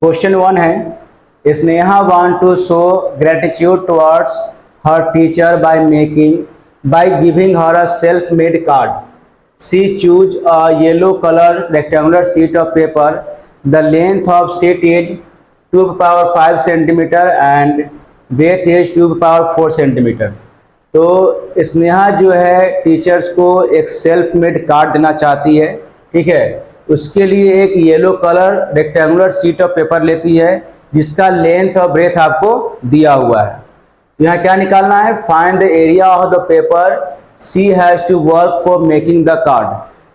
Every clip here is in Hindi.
क्वेश्चन 1 है, Sneha want to show gratitude towards her teacher by giving her a self made card. She choose a yellow color rectangular sheet of paper. The length of sheet is 2 to the power 5 centimeter and breadth is 2 to the power 4 centimeter. तो स्नेहा जो है टीचर्स को एक सेल्फ मेड कार्ड देना चाहती है. ठीक है, उसके लिए एक yellow colour rectangular sheet of paper लेती है जिसका लेंथ और ब्रेथ आपको दिया हुआ है. यहाँ क्या निकालना है? Find the area of the paper she has to work for making the card.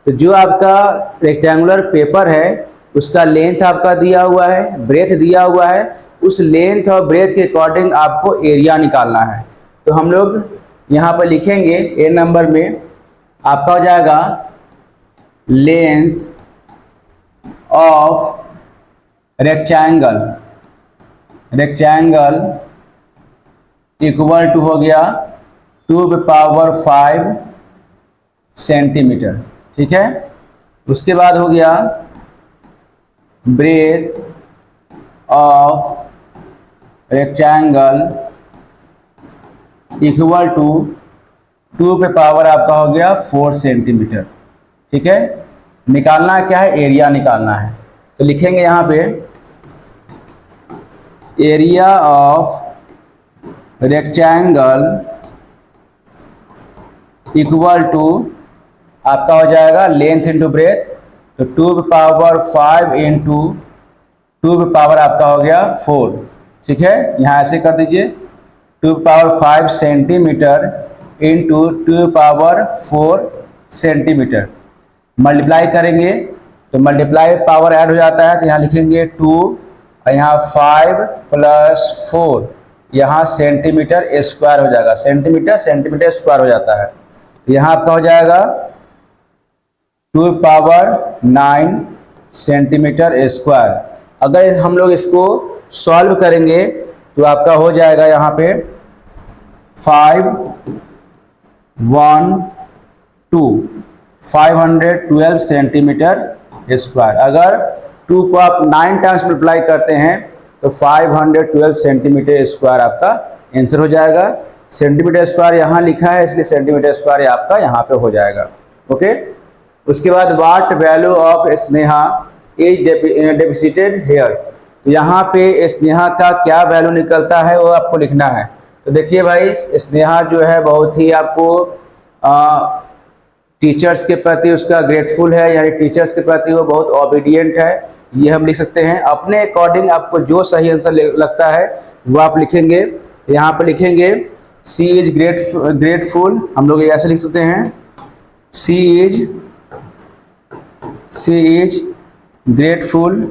तो जो आपका रेक्टेंगुलर पेपर है उसका लेंथ आपका दिया हुआ है, ब्रेथ दिया हुआ है. उस लेंथ और ब्रेथ के अकॉर्डिंग आपको एरिया निकालना है. तो हम लोग यहाँ पर लिखेंगे ए नंबर में आपका हो जाएगा length of rectangle equal to हो गया 2 to the power 5 सेंटीमीटर. ठीक है, उसके बाद हो गया breadth of rectangle equal to 2 पे पावर आपका हो गया 4 सेंटीमीटर. ठीक है, निकालना क्या है? एरिया निकालना है. तो लिखेंगे यहाँ पे area of rectangle equal to आपका हो जाएगा लेंथ इंटू ब्रेथ. तो 2 पे पावर 5 इंटू 2 पे पावर आपका हो गया 4. ठीक है, यहाँ ऐसे कर दीजिए 2 पे पावर 5 सेंटीमीटर इंटू 2 पे पावर 4 सेंटीमीटर. मल्टीप्लाई करेंगे तो मल्टीप्लाई पावर ऐड हो जाता है. तो यहाँ लिखेंगे 2 और यहाँ 5 प्लस 4 यहाँ सेंटीमीटर स्क्वायर हो जाएगा. सेंटीमीटर स्क्वायर हो जाता है. तो यहाँ आपका हो जाएगा 2 पावर 9 सेंटीमीटर स्क्वायर. अगर हम लोग इसको सॉल्व करेंगे तो आपका हो जाएगा यहाँ पे 512 सेंटीमीटर स्क्वायर. अगर 2 को आप 9 टाइम्स मल्टीप्लाई करते हैं तो 512 सेंटीमीटर स्क्वायर आपका आंसर हो जाएगा. सेंटीमीटर स्क्वायर यहाँ लिखा है इसलिए सेंटीमीटर स्क्वायर आपका यहाँ पे हो जाएगा. ओके, उसके बाद what value of Sneha is depicted here. तो यहाँ पे स्नेहा का क्या वैल्यू निकलता है वो आपको लिखना है. तो देखिए भाई, स्नेहा जो है बहुत ही आपको टीचर्स के प्रति उसका ग्रेटफुल है, यानी टीचर्स के प्रति वो बहुत ओबीडियंट है. ये हम लिख सकते हैं. अपने अकॉर्डिंग आपको जो सही आंसर लगता है वो आप लिखेंगे. तो यहाँ पर लिखेंगे सी इज ग्रेटफुल. हम लोग ऐसे लिख सकते हैं सी इज ग्रेटफुल.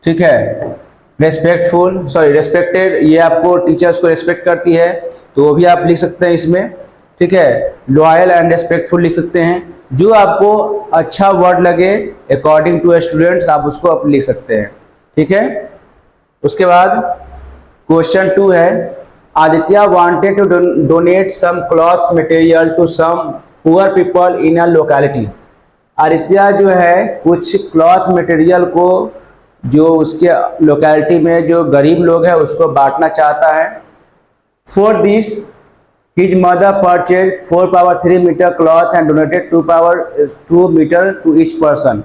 ठीक है, रेस्पेक्टेड, ये आपको टीचर्स को रेस्पेक्ट करती है तो वो भी आप लिख सकते हैं इसमें. ठीक है, लॉयल एंड रेस्पेक्टफुल लिख सकते हैं. जो आपको अच्छा वर्ड लगे अकॉर्डिंग टू स्टूडेंट्स आप उसको आप लिख सकते हैं. ठीक है, उसके बाद क्वेश्चन 2 है, Aditya wanted to donate some cloth material to some poor people in a locality. Aditya जो है कुछ क्लॉथ मटेरियल को जो उसके लोकेलिटी में जो गरीब लोग हैं उसको बांटना चाहता है. For this his mother purchase 4 power 3 metre cloth and donated 2 power 2 metre to each person.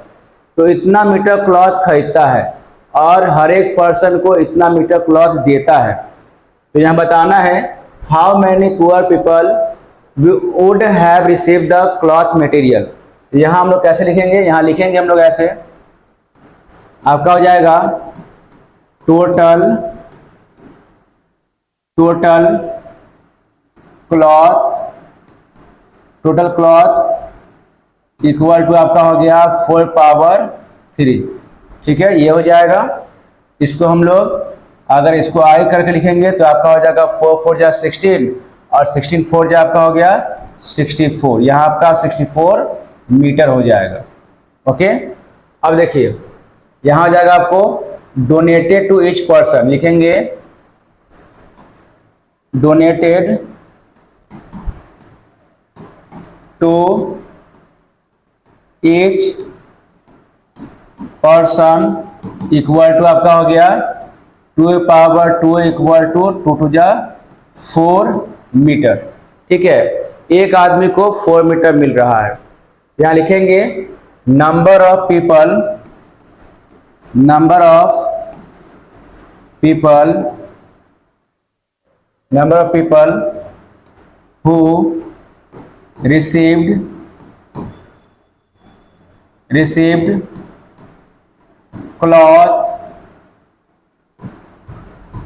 तो इतना मीटर क्लॉथ खरीदता है और हर एक पर्सन को इतना मीटर क्लॉथ देता है. तो यहाँ बताना है how many poor people would have received the cloth material. तो यहाँ हम लोग कैसे लिखेंगे? यहाँ लिखेंगे हम लोग ऐसे, आपका हो जाएगा टोटल क्लॉथ इक्वल टू आपका हो गया 4 पावर 3. ठीक है, ये हो जाएगा. इसको हम लोग अगर इसको आई करके लिखेंगे तो आपका हो जाएगा 4 4 जा 16 और 16 4 जा आपका हो गया 64. यहाँ आपका 64 मीटर हो जाएगा. ओके, अब देखिए यहाँ हो जाएगा आपको डोनेटेड टू ईच पर्सन. लिखेंगे donated to each person equal to आपका हो गया 2^2 इक्वल टू 2 जा 4 मीटर। ठीक है, एक आदमी को 4 मीटर मिल रहा है। यहां लिखेंगे number of people who received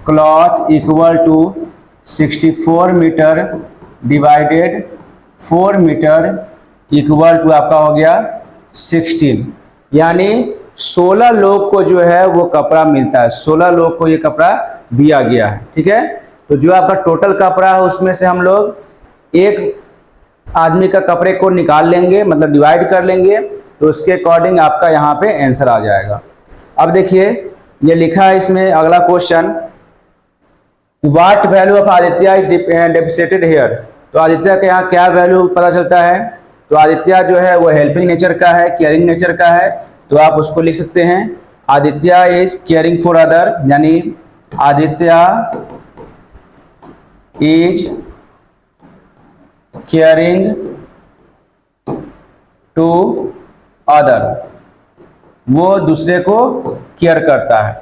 cloth equal to 64 metre divided 4 metre equal to आपका हो गया 16। यानी 16 लोग को जो है वो कपड़ा मिलता है, 16 लोग को ये कपड़ा दिया गया है। ठीक है, तो जो आपका टोटल कपड़ा है उसमें से हम लोग एक आदमी का कपड़े को निकाल लेंगे, मतलब डिवाइड कर लेंगे, तो उसके अकॉर्डिंग आपका यहाँ पे आंसर आ जाएगा। अब देखिए ये लिखा है इसमें अगला question, what value of Aditya is depreciated here. तो आदित्य के यहाँ क्या वैल्यू पता चलता है, तो आदित्य जो है वो हेल्पिंग नेचर का है, केयरिंग नेचर का है, तो आप उसको लिख सकते हैं Aditya is caring for other, यानी Aditya is caring to other, वो दूसरे को केयर करता है।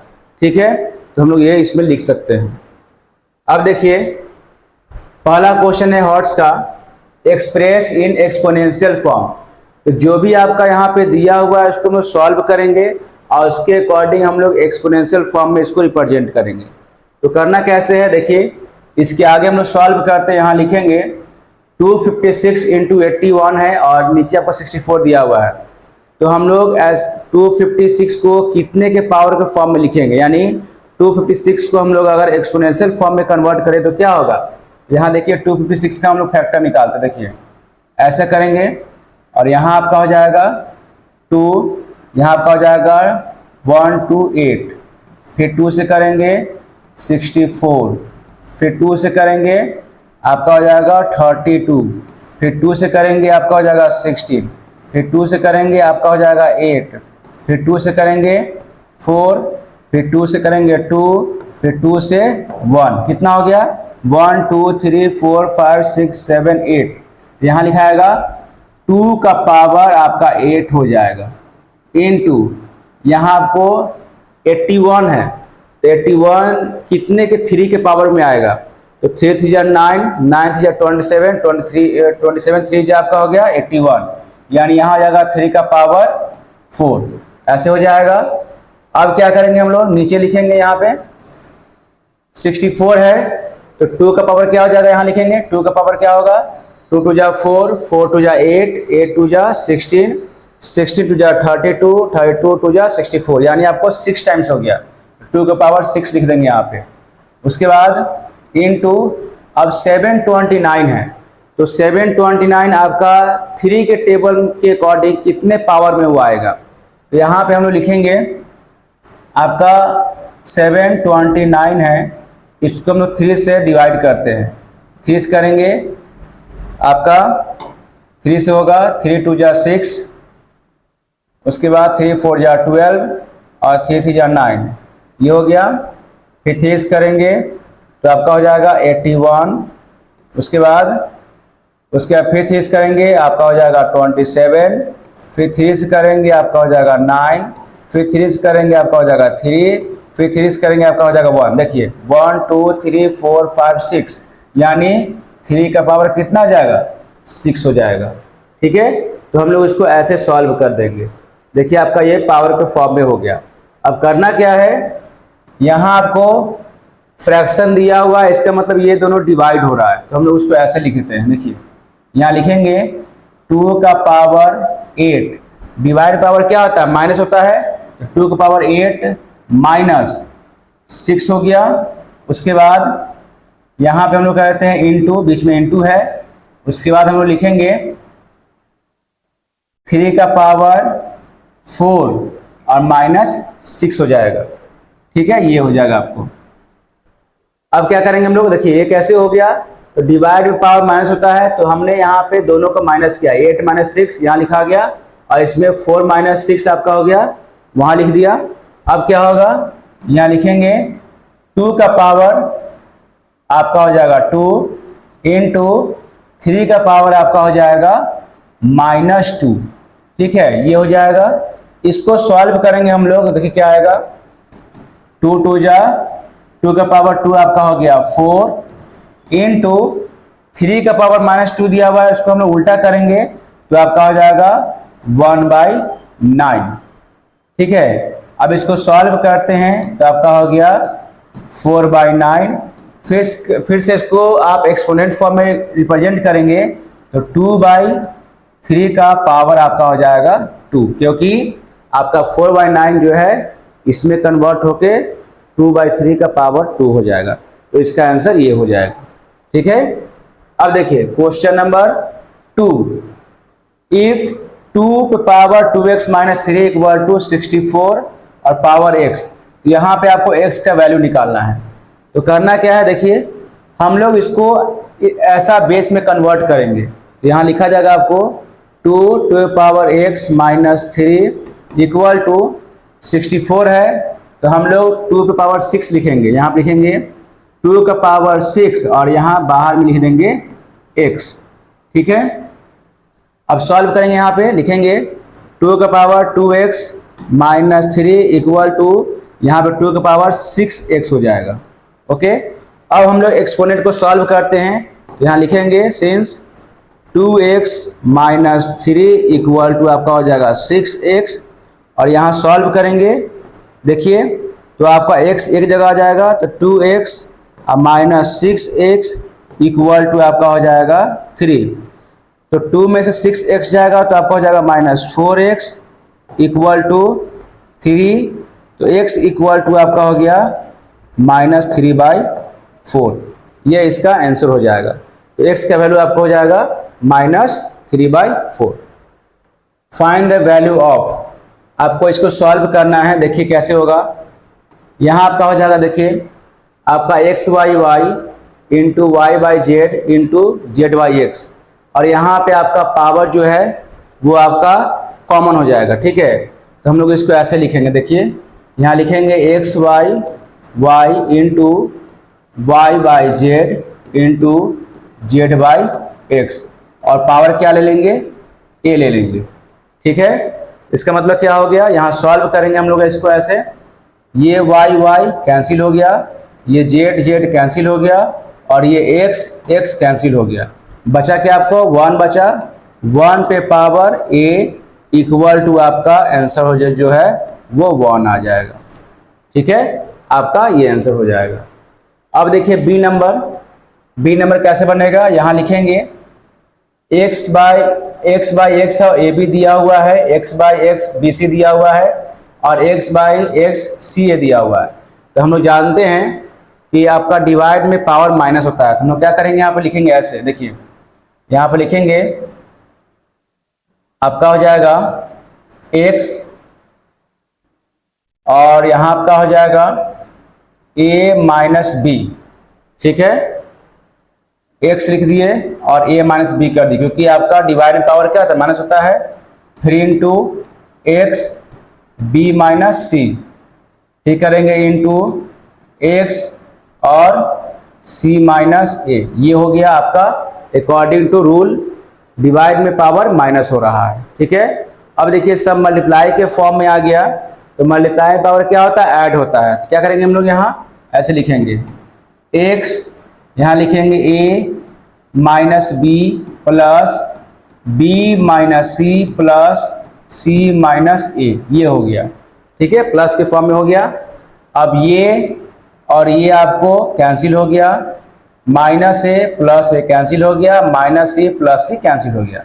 ठीक है, तो हम लोग ये इसमें लिख सकते हैं। अब देखिए पहला क्वेश्चन है हॉट्स का, एक्सप्रेस इन एक्सपोनेंशियल फॉर्म। तो जो भी आपका यहाँ पे दिया हुआ है उसको हम लोग सॉल्व करेंगे और उसके अकॉर्डिंग हम लोग एक्सपोनेंशियल फॉर्म में इसको रिप्रेजेंट करेंगे। तो करना कैसे है, देखिए इसके आगे हम लोग सॉल्व करते हैं। यहाँ लिखेंगे 256 × 81 है और नीचे आपका 64 दिया हुआ है, तो हम लोग एज 256 को कितने के पावर के फॉर्म में लिखेंगे, यानी 256 को हम लोग अगर एक्सपोनेंशियल फॉर्म में कन्वर्ट करें तो क्या होगा। यहाँ देखिए 256 का हम लोग फैक्टर निकालते, देखिए ऐसे करेंगे और यहाँ आपका हो जाएगा 2, यहाँ आपका हो जाएगा 128, फिर 2 से करेंगे 64, फिर 2 से करेंगे आपका हो जाएगा 32, फिर 2 से करेंगे आपका हो जाएगा 16, फिर 2 से करेंगे आपका हो जाएगा 8, फिर 2 से करेंगे 4, फिर 2 से करेंगे 2, फिर 2 से 1, कितना हो गया 1 2 3 4 5 6 7 8। यहाँ लिखाएगा 2 का पावर आपका 8 हो जाएगा, इनटू यहाँ आपको 81 है, तो 81 कितने के 3 के पावर में आएगा, तो 3 3 जा 9, 9 3 जा 27, 27 3 जा आपका हो गया 81, यानी यहाँ आ जाएगा 3 का पावर 4, ऐसे हो जाएगा। अब क्या करेंगे हम लोग, नीचे लिखेंगे यहाँ पे 64 है तो 2 का पावर क्या हो जाएगा, यहाँ लिखेंगे 2 का पावर क्या होगा, 2 2 जा 4, 4 2 जा 8, 8 2 जा 16, 16 2 जा 32, 32 2 जा 64, यानी आपको 6 टाइम्स हो गया, 2 का पावर 6 लिख देंगे यहाँ पे। उसके बाद इनटू अब 729 है, तो 729 आपका 3 के टेबल के अकॉर्डिंग कितने पावर में वो आएगा, तो यहाँ पे हम लोग लिखेंगे आपका 729 है, इसको हम लोग 3 से डिवाइड करते हैं, 3 से करेंगे आपका 3 से होगा 3 2 जा 6, उसके बाद 3 4 जा 12 और 3 3 जा 9, ये हो गया। फिर 3 से करेंगे तो आपका हो जाएगा 81, उसके बाद फिर 3 से करेंगे आपका हो जाएगा 27, फिर 3 से करेंगे आपका हो जाएगा 9, फिर 3 से करेंगे आपका हो जाएगा 3, फिर 3 से करेंगे आपका हो जाएगा 1। देखिए 1 2 3 4 5 6, यानी 3 का पावर कितना आ जाएगा 6 हो जाएगा। ठीक है, तो हम लोग इसको ऐसे सॉल्व कर देंगे। देखिए आपका ये पावर के फॉर्म में हो गया। अब करना क्या है, यहाँ आपको फ्रैक्शन दिया हुआ है, इसका मतलब ये दोनों डिवाइड हो रहा है, तो हम लोग उसको ऐसे लिखते हैं। देखिए यहाँ लिखेंगे 2 का पावर 8, डिवाइड पावर क्या होता है माइनस होता है, तो 2 का पावर 8 माइनस 6 हो गया। उसके बाद यहाँ पे हम लोग कहते हैं इनटू, बीच में इनटू है, उसके बाद हम लोग लिखेंगे 3 का पावर 4 और माइनस 6 हो जाएगा। ठीक है, ये हो जाएगा आपको। अब क्या करेंगे हम लोग, देखिए ये कैसे हो गया, तो डिवाइड में पावर माइनस होता है, तो हमने यहाँ पे दोनों को माइनस किया, 8 - 6 यहाँ लिखा गया, और इसमें 4 - 6 आपका हो गया वहां लिख दिया। अब क्या होगा, यहाँ लिखेंगे 2 का पावर आपका हो जाएगा 2 इंटू 3 का पावर आपका हो जाएगा -2। ठीक है, ये हो जाएगा। इसको सॉल्व करेंगे हम लोग, देखिए क्या आएगा, 2 2 जा 2 का पावर 2 आपका हो गया 4 इंटू 3 का पावर -2 दिया हुआ है, इसको हम लोग उल्टा करेंगे तो आपका हो जाएगा 1/9। ठीक है, अब इसको सॉल्व करते हैं तो आपका हो गया 4/9। फिर से इसको आप एक्सपोनेंट फॉर्म में रिप्रेजेंट करेंगे तो 2/3 का पावर आपका हो जाएगा 2, क्योंकि आपका 4/9 जो है इसमें कन्वर्ट होके 2/3 का पावर 2 हो जाएगा। तो इसका आंसर ये हो जाएगा। ठीक है, अब देखिए क्वेश्चन नंबर 2, इफ 2 पे पावर 2x - 3 इक्वल टू 64 और पावर x, तो यहाँ पे आपको x का वैल्यू निकालना है। तो करना क्या है, देखिए हम लोग इसको ऐसा बेस में कन्वर्ट करेंगे। तो यहाँ लिखा जाएगा आपको 2 to power x - 3 equal to 64 है, तो हम लोग 2 पे पावर 6 लिखेंगे। यहाँ पे लिखेंगे 2 का पावर 6 और यहाँ बाहर में लिख देंगे x। ठीक है, अब सॉल्व करेंगे। यहाँ पे लिखेंगे 2 का पावर 2x - 3 इक्वल टू यहाँ पे 2 का पावर 6x हो जाएगा। ओके, अब हम लोग एक्सपोनेंट को सॉल्व करते हैं। तो यहाँ लिखेंगे सिंस 2x - 3 इक्वल टू आपका हो जाएगा 6x, और यहाँ सॉल्व करेंगे। देखिए तो आपका x एक जगह आ जाएगा, तो 2x - 6x इक्वल टू आपका हो जाएगा 3। तो 2 में से 6x जाएगा तो आपका हो जाएगा -4x इक्वल टू 3। तो x इक्वल टू आपका हो गया -3/4। ये इसका आंसर हो जाएगा। तो x का वैल्यू आपको हो जाएगा -3/4। फाइंड द वैल्यू ऑफ, आपको इसको सॉल्व करना है। देखिए कैसे होगा, यहाँ आपका हो जाएगा, देखिए आपका xy into y/z into z/x, और यहाँ पे आपका पावर जो है वो आपका कॉमन हो जाएगा। ठीक है, तो हम लोग इसको ऐसे लिखेंगे। देखिए यहाँ लिखेंगे xy into y/z into z/x, और पावर क्या ले लेंगे, a ले लेंगे। ठीक है, इसका मतलब क्या हो गया, यहाँ सॉल्व करेंगे हम लोग इसको ऐसे, ये y कैंसिल हो गया, ये z कैंसिल हो गया, और ये x कैंसिल हो गया। बचा क्या आपको, 1 बचा। 1 पे पावर a इक्वल टू आपका आंसर हो जाए जो है वो 1 आ जाएगा। ठीक है, आपका ये आंसर हो जाएगा। अब देखिए बी नंबर कैसे बनेगा, यहाँ लिखेंगे x बाई x और ए बी दिया हुआ है, x by x b c दिया हुआ है, और x by x c a दिया हुआ है। तो हम लोग जानते हैं कि आपका डिवाइड में पावर माइनस होता है। तो हम लोग क्या करेंगे, यहाँ पे लिखेंगे ऐसे, देखिए यहाँ पे लिखेंगे आपका हो जाएगा x, और यहाँ आपका हो जाएगा a माइनस बी। ठीक है, x लिख दिए और a माइनस बी कर दिए, क्योंकि आपका डिवाइड में पावर क्या होता है, माइनस होता है। 3 इंटू एक्स बी माइनस सी, ठीक करेंगे, इंटू एक्स और c माइनस ए। ये हो गया आपका अकॉर्डिंग टू रूल डिवाइड में पावर माइनस हो रहा है। ठीक है, अब देखिए सब मल्टीप्लाई के फॉर्म में आ गया। तो मल्टीप्लाई पावर क्या होता है, ऐड होता है। तो क्या करेंगे हम लोग, यहाँ ऐसे लिखेंगे x, यहाँ लिखेंगे a minus b plus b minus c plus c minus a, ये हो गया। ठीक है, प्लस के फॉर्म में हो गया। अब ये और ये आपको कैंसिल हो गया, माइनस ए प्लस ए कैंसिल हो गया, माइनस सी प्लस सी कैंसिल हो गया।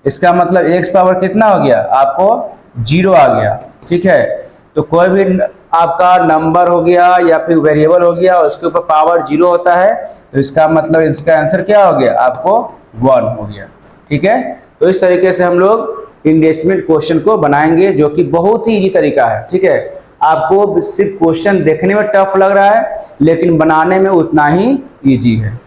इसका मतलब x पावर कितना हो गया, आपको 0 आ गया। ठीक है, तो कोई भी आपका नंबर हो गया या फिर वेरिएबल हो गया, उसके ऊपर पावर 0 होता है, तो इसका मतलब इसका आंसर क्या हो गया, आपको 1 हो गया। ठीक है, तो इस तरीके से हम लोग इंडेसिमल क्वेश्चन को बनाएंगे, जो कि बहुत ही इजी तरीका है। ठीक है, आपको सिर्फ क्वेश्चन देखने में टफ लग रहा है, लेकिन बनाने में उतना ही इजी है।